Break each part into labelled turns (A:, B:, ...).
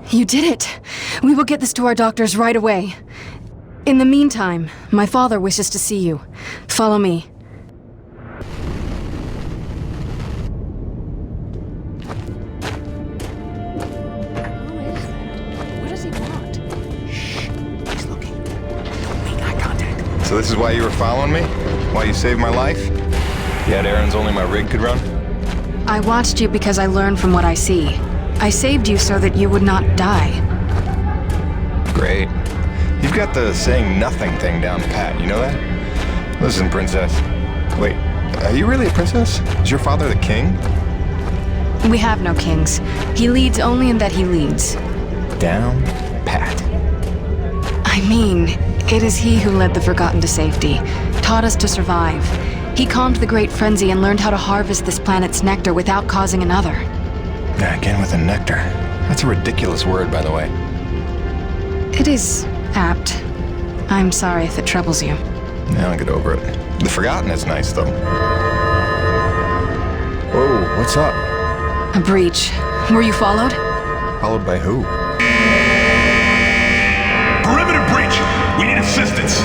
A: You did it. We will get this to our doctors right away. In the meantime, my father wishes to see you. Follow me.
B: So this is why you were following me? Why you saved my life? You had errands only my rig could run?
A: I watched you because I learned from what I see. I saved you so that you would not die.
B: Great. You've got the saying nothing thing down pat, you know that? Listen, princess. Wait, are you really a princess? Is your father the king?
A: We have no kings. He leads only in that he leads.
B: Down pat.
A: I mean, it is he who led the Forgotten to safety, taught us to survive. He calmed the Great Frenzy and learned how to harvest this planet's nectar without causing another.
B: Yeah, again with the nectar. That's a ridiculous word, by the way.
A: It is apt. I'm sorry if it troubles you.
B: Yeah, I'll get over it. The Forgotten is nice, though. Whoa, what's up?
A: A breach. Were you followed?
B: Followed by who?
C: Perimeter breach! We need assistance!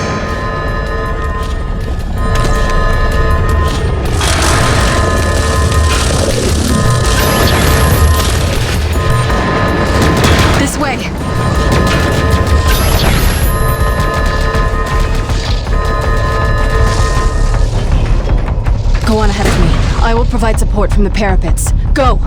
A: This way! Go on ahead of me. I will provide support from the parapets. Go!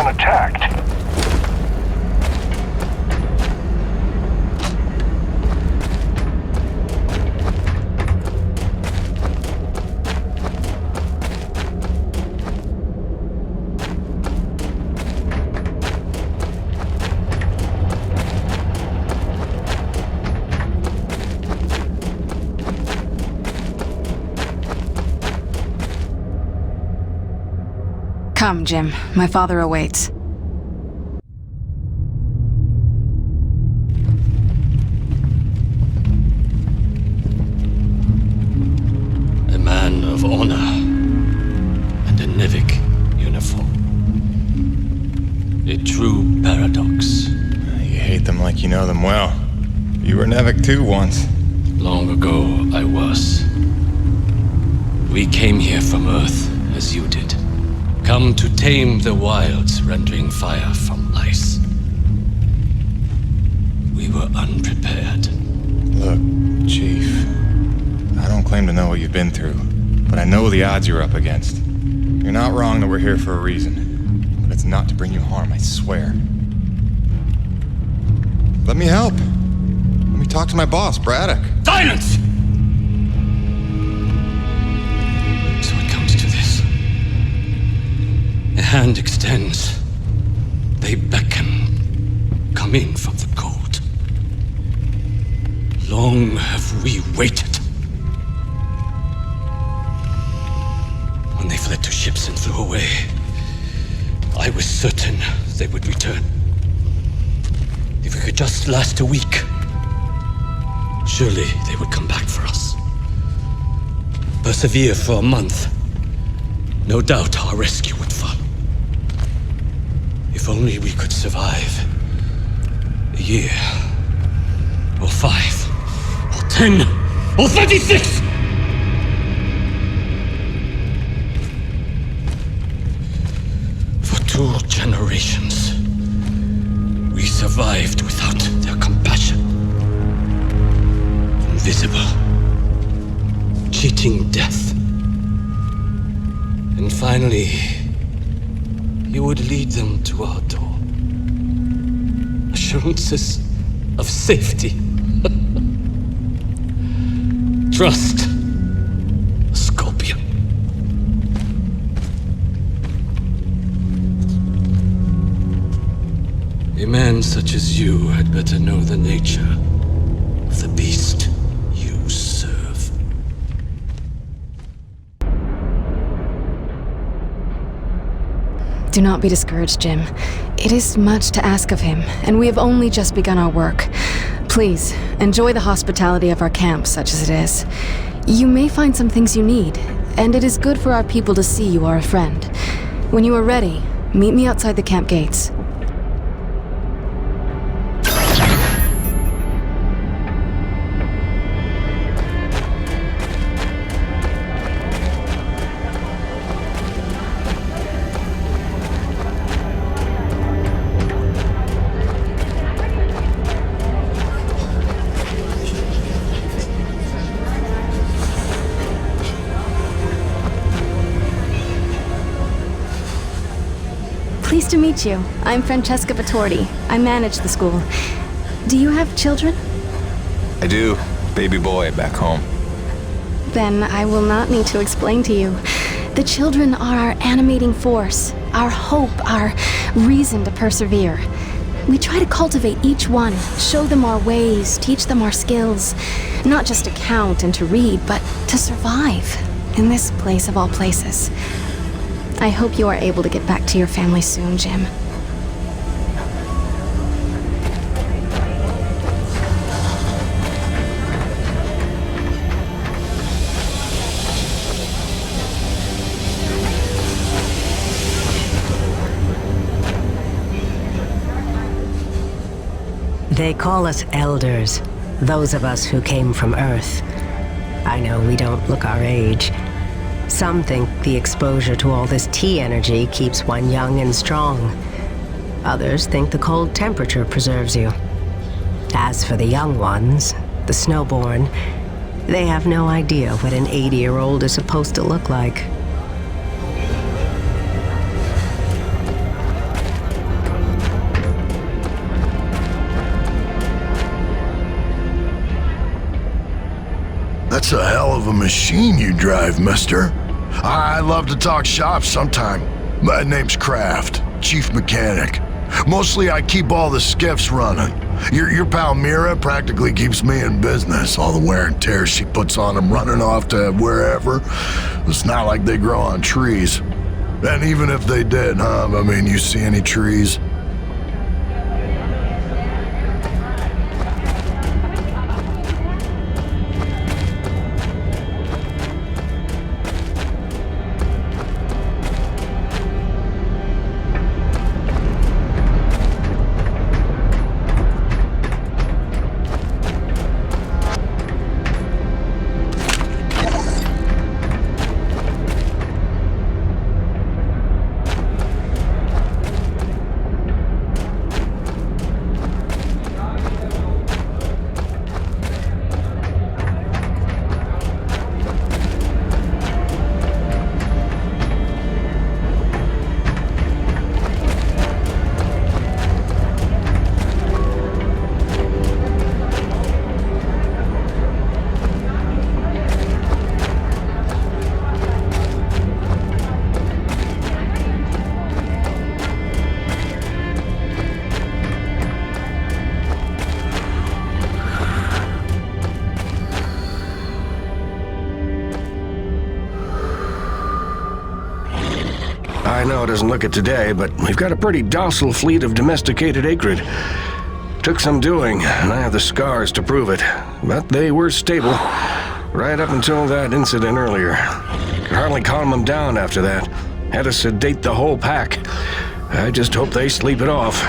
C: attacked.
A: Come, Jim. My father awaits.
D: A man of honor and a Nivik uniform. A true paradox.
B: You hate them like you know them well. You were Nevik too once.
D: Long ago, I was. We came here from Earth, as you did. Come to tame the wilds, rendering fire from ice. We were unprepared.
B: Look, Chief, I don't claim to know what you've been through, but I know the odds you're up against. You're not wrong that we're here for a reason, but it's not to bring you harm, I swear. Let me help. Let me talk to my boss, Braddock.
D: Silence! So it comes to this. A hand extends. They beckon. Come in from the cold. Long have we waited. When they fled to ships and flew away, I was certain they would return. If we could just last a week, surely they would come back for us. Persevere for a month. No doubt our rescue would follow. If only we could survive a year, or 5, or 10, or 36! For 2 generations, we survived without their compassion. Invisible, cheating death. And finally, you would lead them to our door. Assurances of safety. Trust. A scorpion. A man such as you had better know the nature of the beast you serve.
A: Do not be discouraged, Jim. It is much to ask of him, and we have only just begun our work. Please, enjoy the hospitality of our camp, such as it is. You may find some things you need, and it is good for our people to see you are a friend. When you are ready, meet me outside the camp gates. Pleased to meet you. I'm Francesca Vittordi. I manage the school. Do you have children?
B: I do. Baby boy back home.
A: Then I will not need to explain to you. The children are our animating force, our hope, our reason to persevere. We try to cultivate each one, show them our ways, teach them our skills. Not just to count and to read, but to survive in this place of all places. I hope you are able to get back to your family soon, Jim.
E: They call us elders, those of us who came from Earth. I know we don't look our age. Some think the exposure to all this T energy keeps one young and strong. Others think the cold temperature preserves you. As for the young ones, the snowborn, they have no idea what an 80-year-old is supposed to look like.
F: That's a hell of a machine you drive, mister. I love to talk shop sometime. My name's Kraft, chief mechanic. Mostly I keep all the skiffs running. Your pal Mira practically keeps me in business. All the wear and tear she puts on them running off to wherever. It's not like they grow on trees. And even if they did, huh? I mean, you see any trees?
G: I know it doesn't look it today, but we've got a pretty docile fleet of domesticated acrid. Took some doing, and I have the scars to prove it. But they were stable, right up until that incident earlier. Could hardly calm them down after that. Had to sedate the whole pack. I just hope they sleep it off.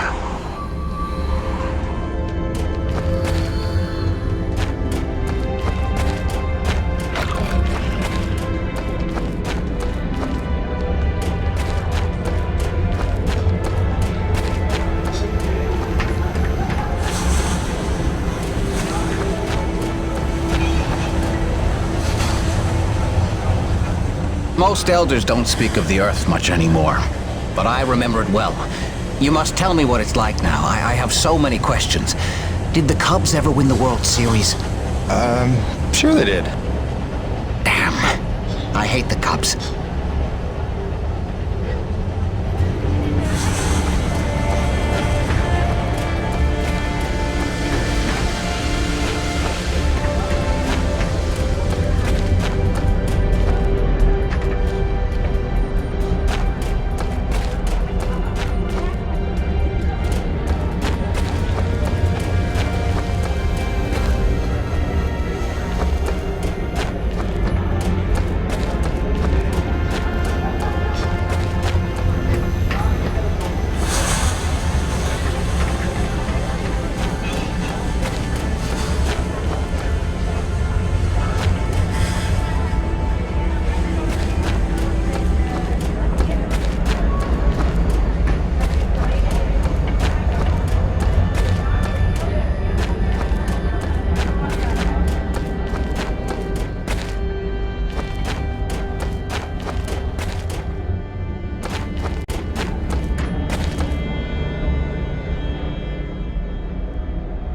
H: Most elders don't speak of the Earth much anymore, but I remember it well. You must tell me what it's like now. I have so many questions. Did the Cubs ever win the World Series?
B: Sure they did.
H: Damn. I hate the Cubs.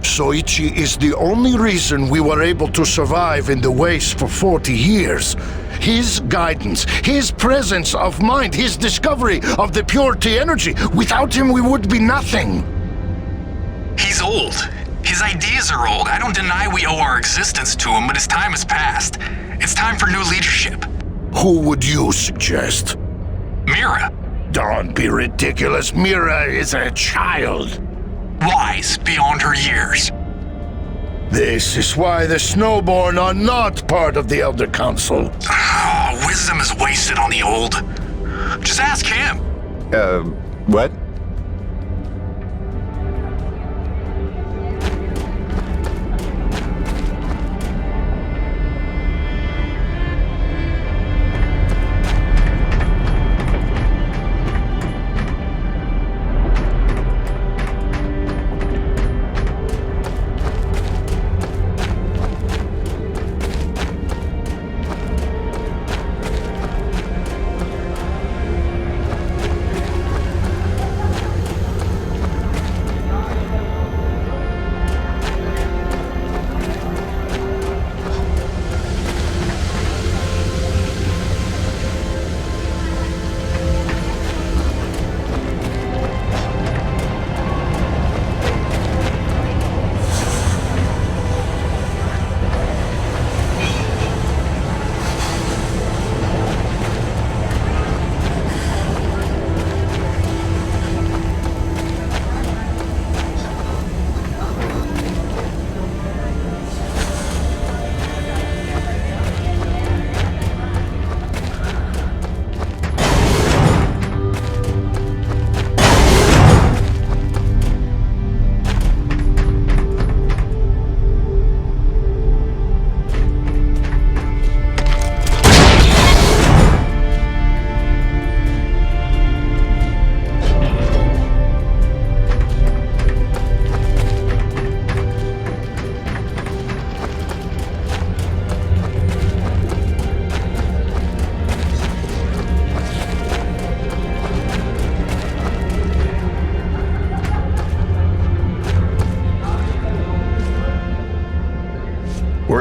F: Soichi is the only reason we were able to survive in the waste for 40 years. His guidance, his presence of mind, his discovery of the pure T energy. Without him, we would be nothing.
I: He's old. His ideas are old. I don't deny we owe our existence to him, but his time has passed. It's time for new leadership.
F: Who would you suggest?
I: Mira.
F: Don't be ridiculous. Mira is a child.
I: Wise beyond her years.
F: This is why the Snowborn are not part of the Elder Council.
I: Wisdom is wasted on the old. Just ask him.
B: What?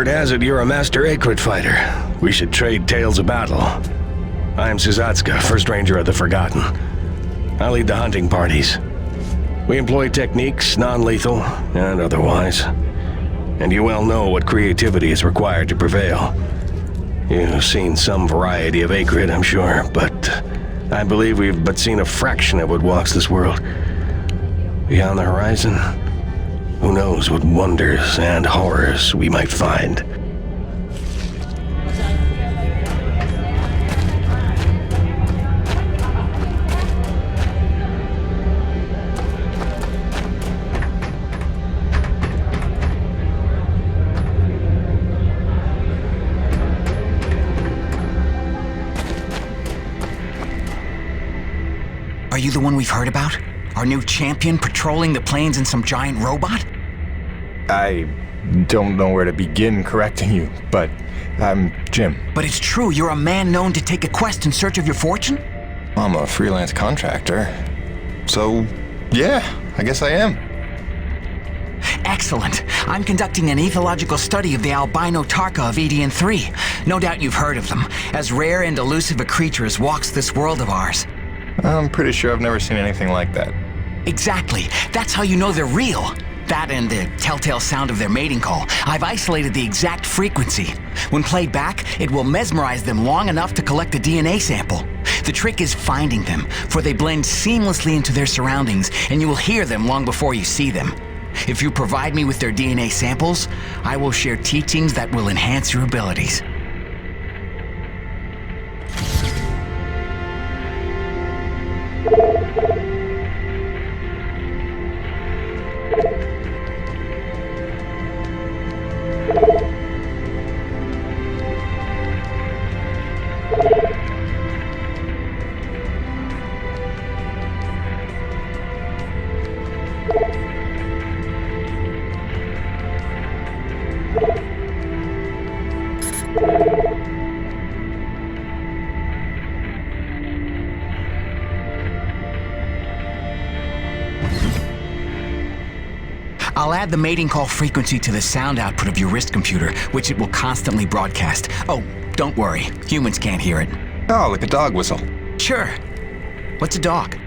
G: word has it you're a master Akrit fighter. We should trade tales of battle. I'm Suzatska, First Ranger of the Forgotten. I lead the hunting parties. We employ techniques, non-lethal and otherwise. And you well know what creativity is required to prevail. You've seen some variety of Akrit, I'm sure, but I believe we've but seen a fraction of what walks this world. Beyond the horizon, who knows what wonders and horrors we might find.
H: Are you the one we've heard about? Our new champion patrolling the plains in some giant robot?
B: I don't know where to begin correcting you, but I'm Jim.
H: But it's true, you're a man known to take a quest in search of your fortune?
B: I'm a freelance contractor. So, yeah, I guess I am.
H: Excellent. I'm conducting an ethological study of the albino Tarka of E.D.N.III. No doubt you've heard of them. As rare and elusive a creature as walks this world of ours.
B: I'm pretty sure I've never seen anything like that.
H: Exactly. That's how you know they're real. That and the telltale sound of their mating call. I've isolated the exact frequency. When played back, it will mesmerize them long enough to collect a DNA sample. The trick is finding them, for they blend seamlessly into their surroundings, and you will hear them long before you see them. If you provide me with their DNA samples, I will share teachings that will enhance your abilities. I'll add the mating call frequency to the sound output of your wrist computer, which it will constantly broadcast. Oh, don't worry. Humans can't hear it.
B: Oh, like a dog whistle.
H: Sure. What's a dog?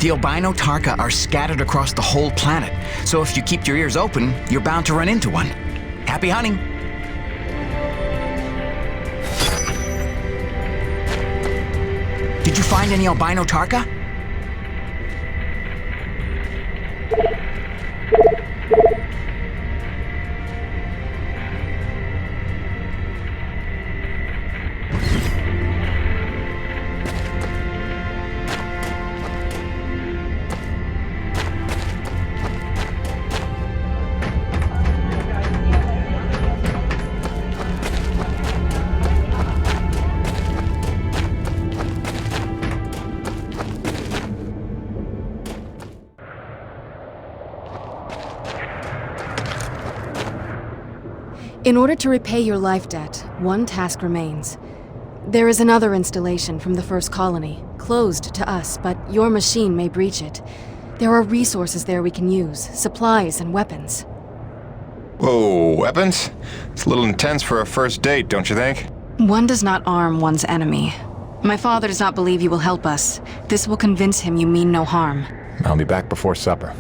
H: The albino Tarka are scattered across the whole planet, so if you keep your ears open, you're bound to run into one. Happy hunting! Did you find any albino Tarka?
A: In order to repay your life debt, one task remains. There is another installation from the first colony, closed to us, but your machine may breach it. There are resources there we can use, supplies and weapons.
B: Whoa, weapons? It's a little intense for a first date, don't you think?
A: One does not arm one's enemy. My father does not believe you will help us. This will convince him you mean no harm.
B: I'll be back before supper.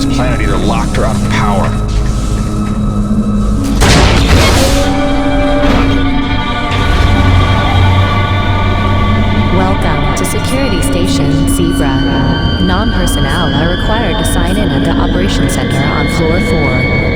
B: this planet either locked or out of power.
J: Welcome to Security Station Zebra. Non-personnel are required to sign in at the Operations Center on Floor 4.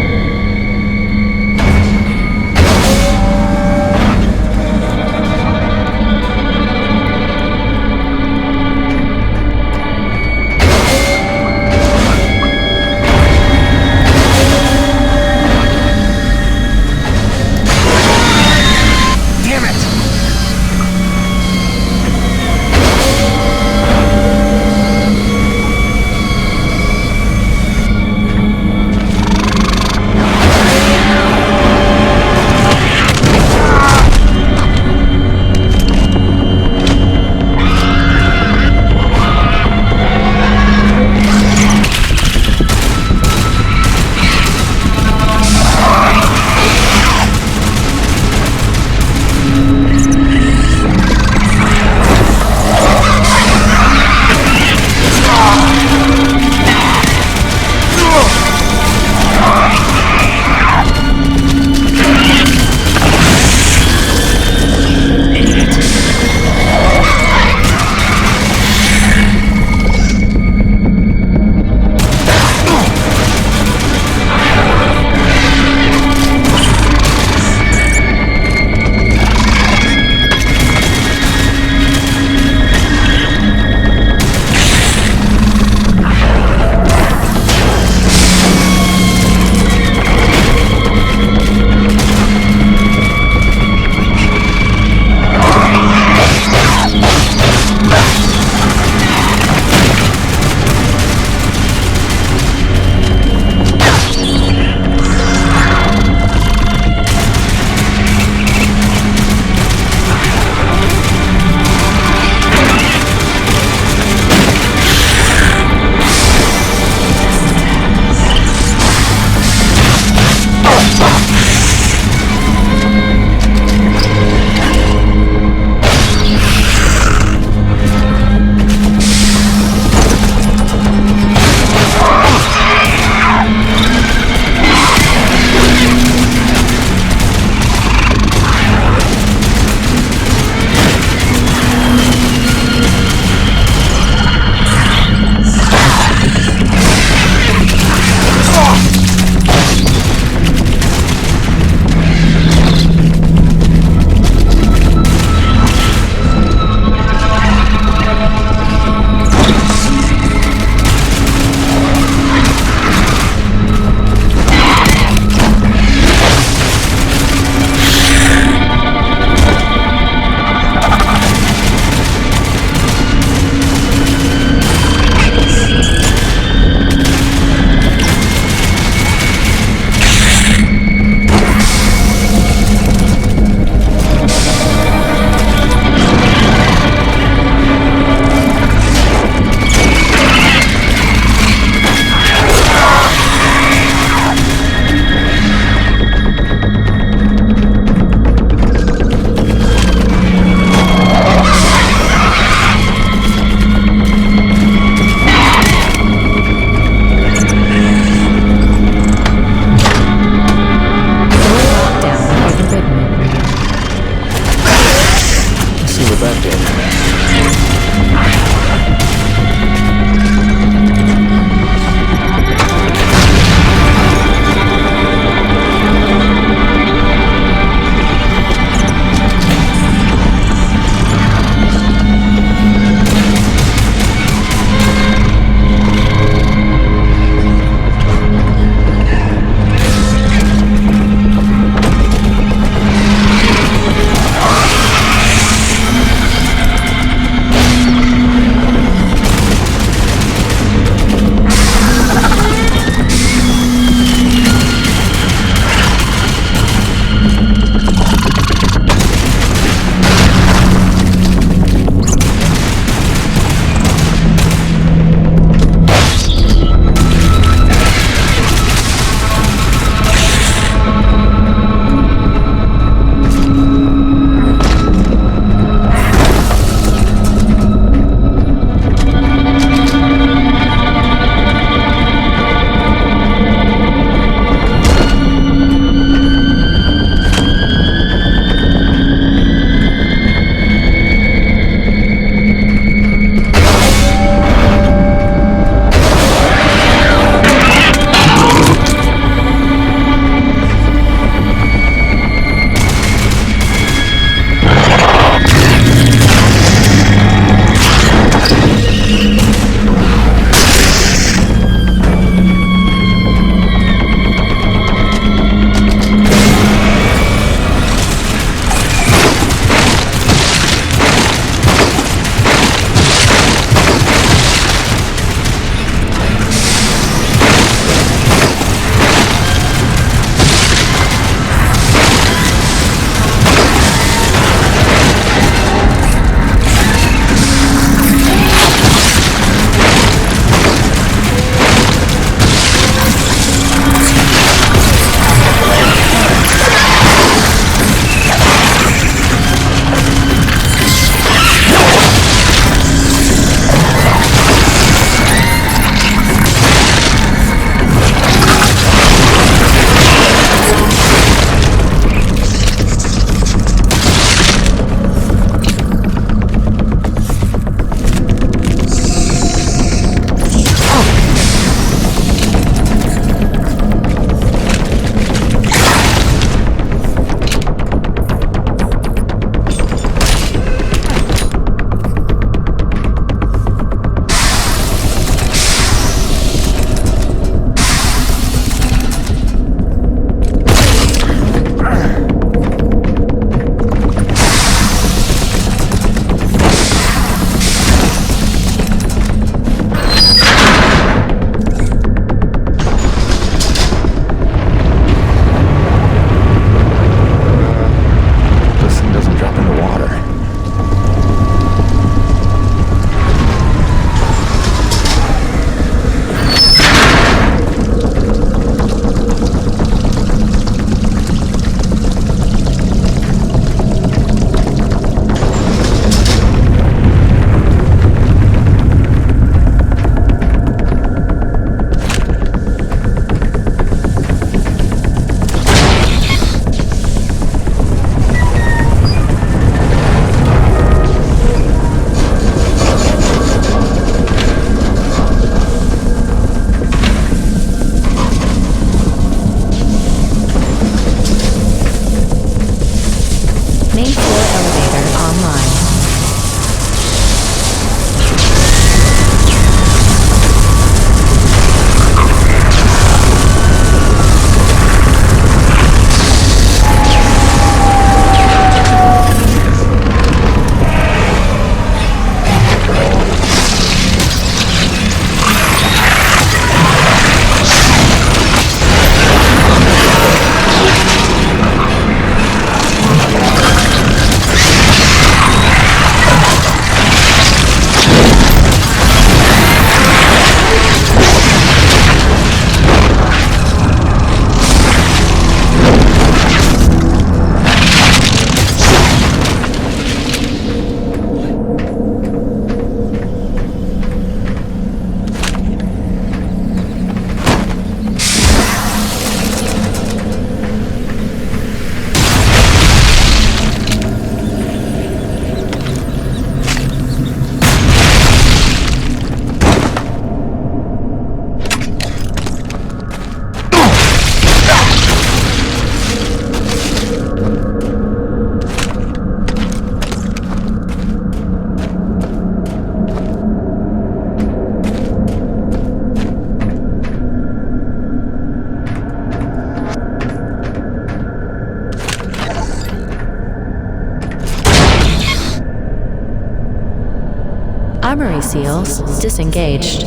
J: Armory seals disengaged.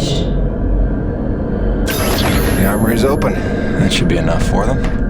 B: The armory's open. That should be enough for them.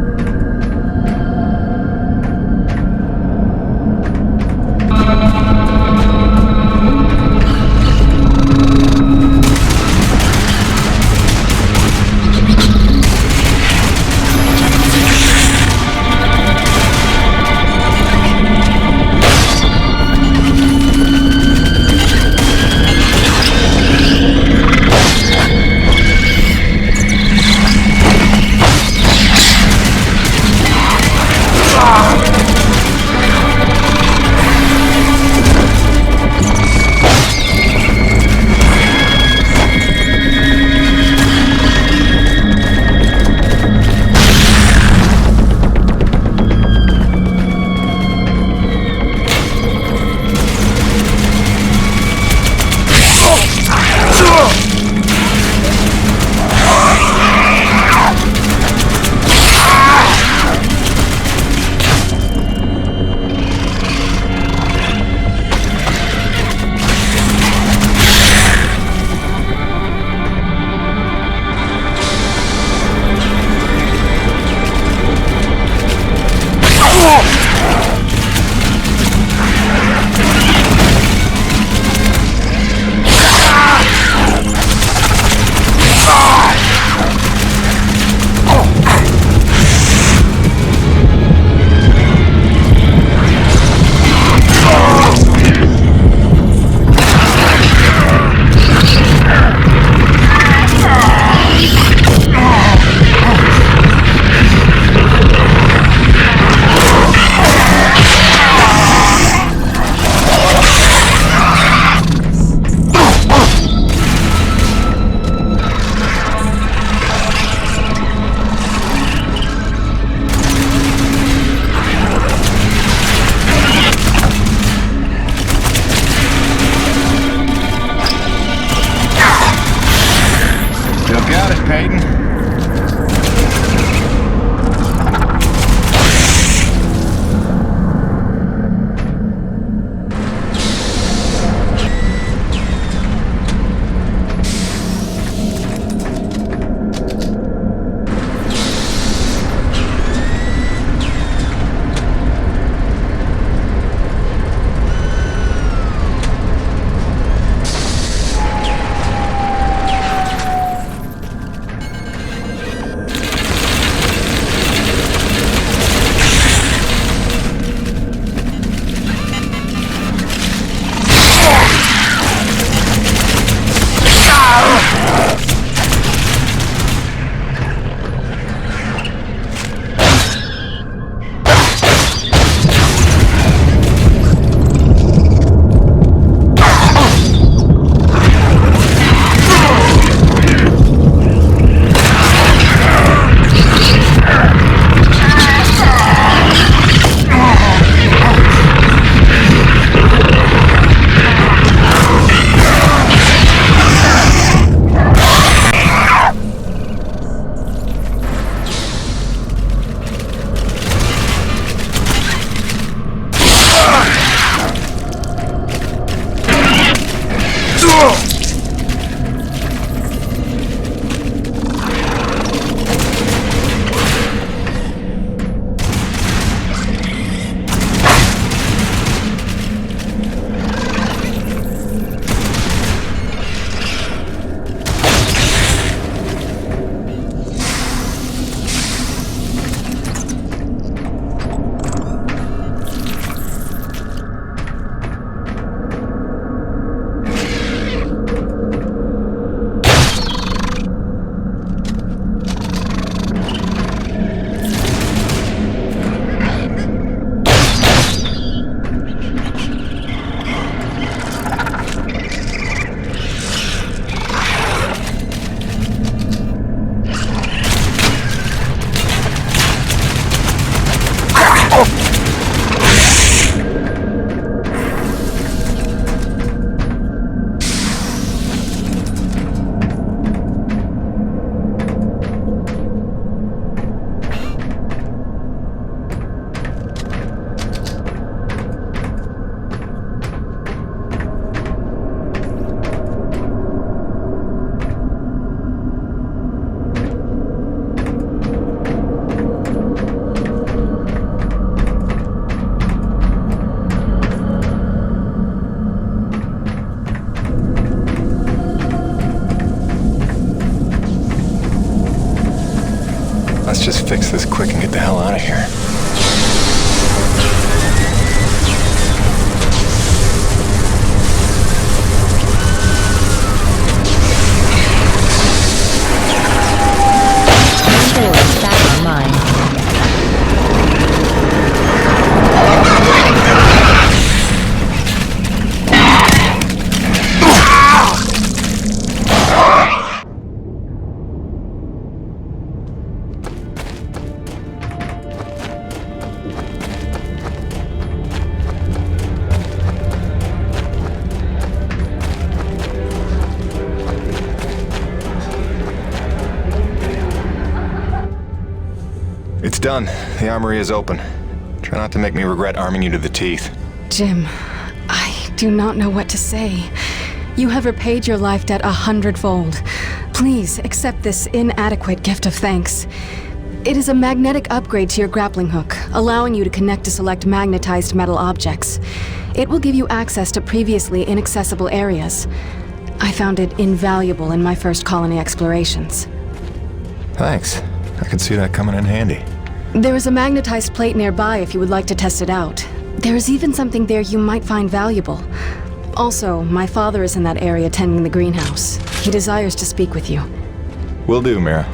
B: Let's just fix this quick and get the hell out of here.
J: Doors back online.
B: It's done. The armory is open. Try not to make me regret arming you to the teeth.
A: Jim, I do not know what to say. You have repaid your life debt 100-fold. Please accept this inadequate gift of thanks. It is a magnetic upgrade to your grappling hook, allowing you to connect to select magnetized metal objects. It will give you access to previously inaccessible areas. I found it invaluable in my first colony explorations.
B: Thanks. I could see that coming in handy.
A: There is a magnetized plate nearby if you would like to test it out. There is even something there you might find valuable. Also, my father is in that area tending the greenhouse. He desires to speak with you.
B: Will do, Mira.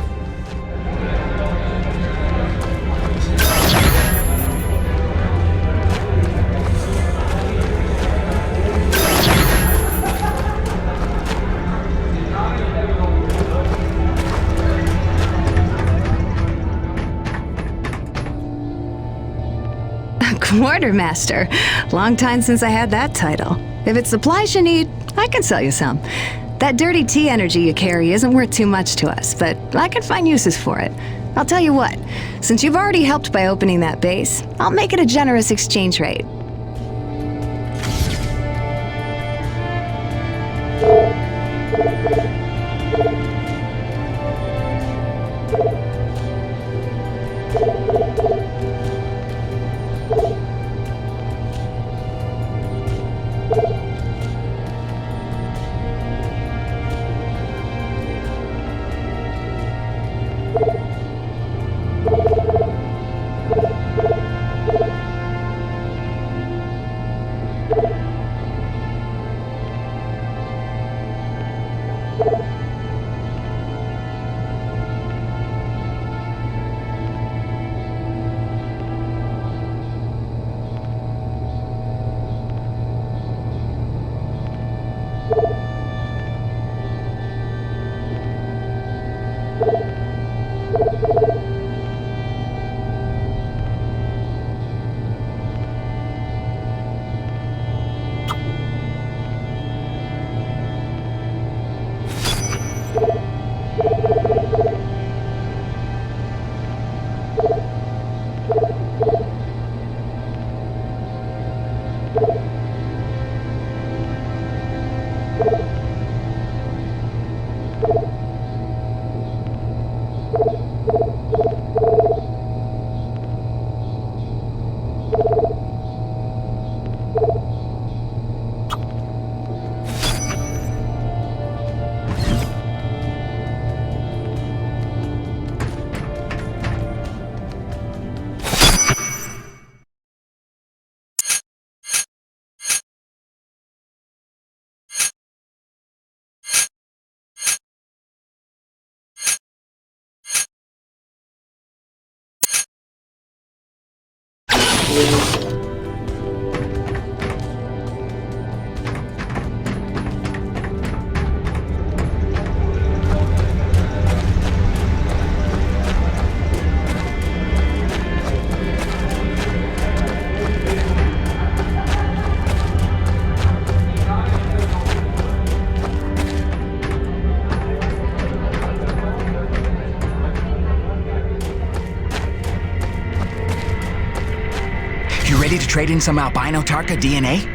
K: Quartermaster. Long time since I had that title. If it's supplies you need, I can sell you some. That dirty tea energy you carry isn't worth too much to us, but I can find uses for it. I'll tell you what, since you've already helped by opening that base, I'll make it a generous exchange rate.
H: Ready to trade in some albino Tarka DNA?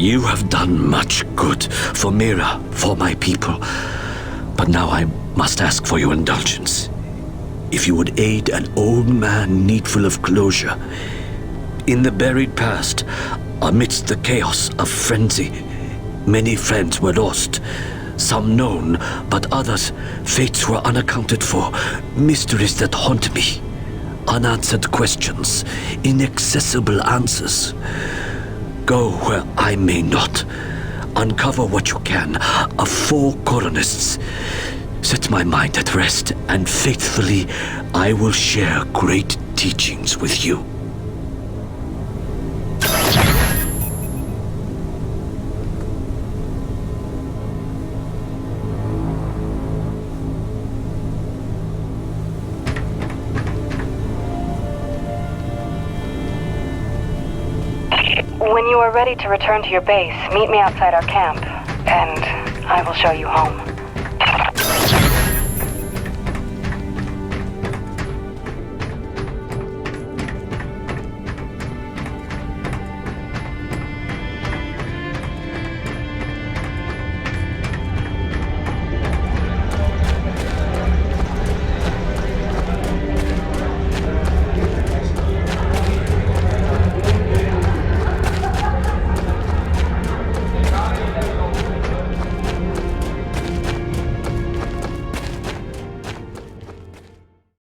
D: You have done much good for Mira, for my people. But now I must ask for your indulgence. If you would aid an old man needful of closure. In the buried past, amidst the chaos of frenzy, many friends were lost. Some known, but others, fates were unaccounted for. Mysteries that haunt me. Unanswered questions, inaccessible answers. Go where I may not. Uncover what you can of 4 colonists. Set my mind at rest, and faithfully I will share great teachings with you.
L: When you are ready to return to your base, meet me outside our camp, and I will show you home.